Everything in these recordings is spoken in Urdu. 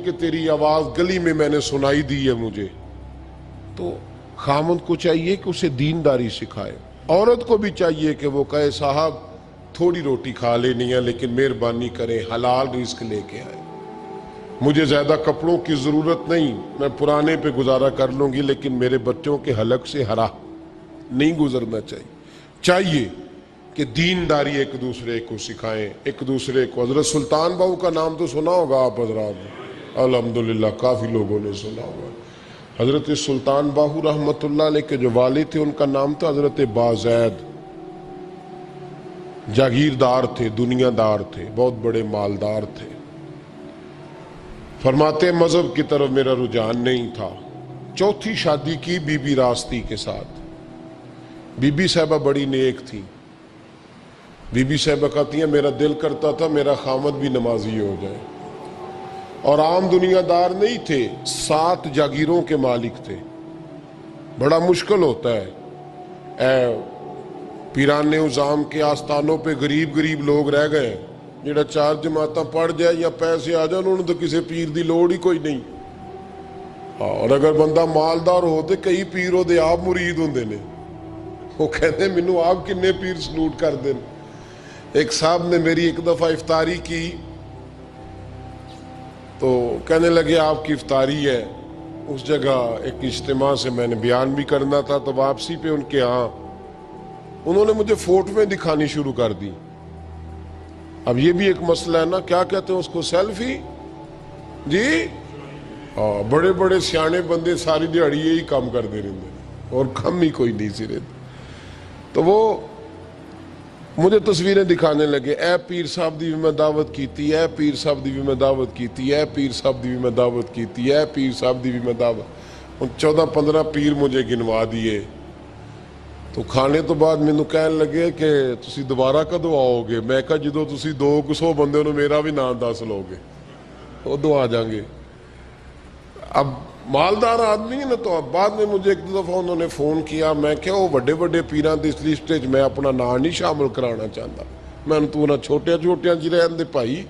کہ تیری آواز گلی میں نے سنائی دی ہے مجھے، تو خامند کو چاہیے کہ اسے دینداری سکھائے. عورت کو بھی چاہیے کہ وہ کہے صاحب تھوڑی روٹی کھا لینی ہے لیکن مہربانی کریں حلال رزق لے کے آئے، مجھے زیادہ کپڑوں کی ضرورت نہیں، میں پرانے پہ گزارا کر لوں گی لیکن میرے بچوں کے حلق سے ہرا نہیں گزرنا چاہیے کہ دینداری ایک دوسرے کو سکھائیں، ایک دوسرے کو. حضرت سلطان باہو کا نام تو سنا ہوگا آپ حضرات، الحمدللہ کافی لوگوں نے سنا ہوگا. حضرت سلطان باہو رحمت اللہ علیہ کے جو والد تھے ان کا نام تھا حضرت بازید. جاگیردار تھے، دنیا دار تھے، بہت بڑے مالدار تھے. فرماتے مذہب کی طرف میرا رجحان نہیں تھا. چوتھی شادی کی بی بی راستی کے ساتھ. بی بی صاحبہ بڑی نیک تھی. بی بی صاحبہ کہتی ہیں میرا دل کرتا تھا میرا خامد بھی نمازی ہو جائے، اور عام دنیا دار نہیں تھے، 7 جاگیروں کے مالک تھے. بڑا مشکل ہوتا ہے، اے پیران نظام کے آستانوں پہ غریب لوگ رہ گئے جڑا 4 جماعتاں پڑھ جائے یا پیسے آ جائیں، انہوں نے تو کسی پیر دی لوڑ ہی کوئی نہیں. اور اگر بندہ مالدار ہو تو کئی پیر ہو دے آپ مرید ہوں نے، وہ کہتے ہیں مینوں آپ کنے پیر سلوٹ کر دیں. ایک صاحب نے میری ایک دفعہ افطاری کی تو کہنے لگے آپ کی افطاری ہے. اس جگہ ایک اجتماع سے میں نے بیان بھی کرنا تھا، تو واپسی پہ ان کے ہاں انہوں نے مجھے فوٹویں دکھانی شروع کر دی. اب یہ بھی ایک مسئلہ ہے نا، کیا کہتے ہیں اس کو، سیلفی. جی بڑے بڑے سیانے بندے ساری دیہڑی یہی کام کر دے رہے ہیں اور کم ہی کوئی نہیں سرے. تو وہ مجھے تصویریں دکھانے لگے، اے پیر صاحب دی بھی میں دعوت کیتی، اے پیر صاحب دی بھی میں دعوت کیتی، اے پیر صاحب دی بھی میں دعوت کیتی، اے پیر صاحب دی بھی میں دعوت. ان 14-15 پیر مجھے گنوا دیے. تو کھانے تو بعد میں کہنے لگے کہ تسی دوبارہ کدو آؤ گے. میں کہا جدو تسی 200 بندے انہوں میرا بھی نام دس لو گے ادو آ جائیں گے. اب مالدار آدمی ہے نا، تو اب بعد میں مجھے ایک دفعہ انہوں نے فون کیا. میں کہا وہ بڑے بڑے پیران دی اس لسٹ میں اپنا نام نہیں شامل کرانا چاہتا. میں نے تو نہ چھوٹیاں جی رہن دے بھائی،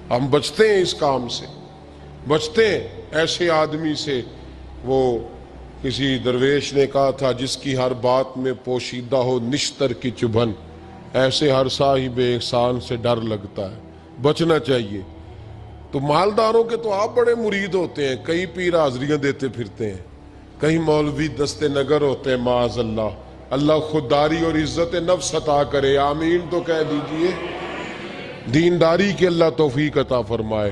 ہم بچتے ہیں اس کام سے، بچتے ہیں ایسے آدمی سے. وہ کسی درویش نے کہا تھا جس کی ہر بات میں پوشیدہ ہو نشتر کی چبھن، ایسے ہر صاحب احسان سے ڈر لگتا ہے. بچنا چاہیے. تو مالداروں کے تو آپ بڑے مرید ہوتے ہیں، کئی پیر حاضریاں دیتے پھرتے ہیں، کئی مولوی دستے نگر ہوتے ہیں. معاذ اللہ، اللہ خودداری اور عزت نفس عطا کرے، آمین تو کہہ دیجئے. دینداری کے اللہ توفیق عطا فرمائے.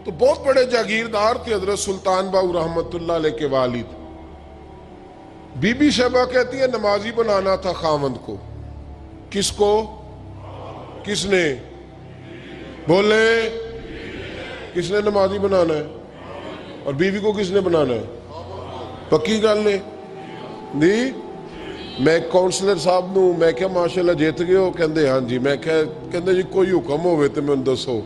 تو بہت بڑے جاگیردار تھے حضرت سلطان باہو رحمت اللہ علیہ کے والد. بی بی صاحبہ کہتی ہے نمازی بنانا تھا خاوند کو. کس کو؟ کس نے بولے؟ کس نے نمازی بنانا ہے؟ اور بیوی کو کس نے بنانا ہے؟ پکی گل نے نہیں. میں کونسلر صاحب نو میں کہا ماشاءاللہ جیت گئے ہو؟ کہندے ہاں جی. میں کہندے جی کوئی حکم ہوئے تو میں دسو.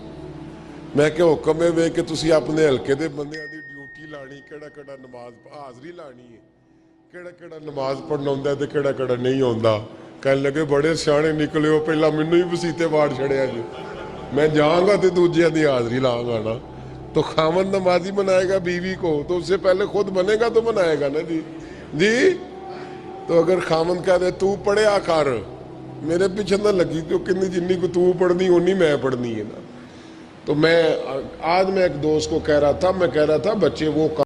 میں کہ حکم ہے کہ تسی اپنے ہلکے دے بندیاں دی ڈیوٹی لانی، کیڑا نماز حاضری لانی ہے، کیڑا نماز پڑھنا ہوندا ہے تے کیڑا نہیں ہوندا. کہنے لگے بڑے سیانے نکلے ہو، پہلا مینوں ہی وسیتے واڑ چھڑیا جی. میں جاؤں گا تے دوجیاں دی حاضری لاؤں گا نا. تو خاوند نمازی بنائے گا بیوی کو تو اس سے پہلے خود بنے گا تو بنائے گا نا جی. تو اگر خاوند کہہ دے تو پڑھیا کر، میرے پیچھے نہ لگی کیونکہ جنی کو تو پڑھنی اونی میں پڑھنی ہے نا. تو آج میں ایک دوست کو کہہ رہا تھا، بچے وہ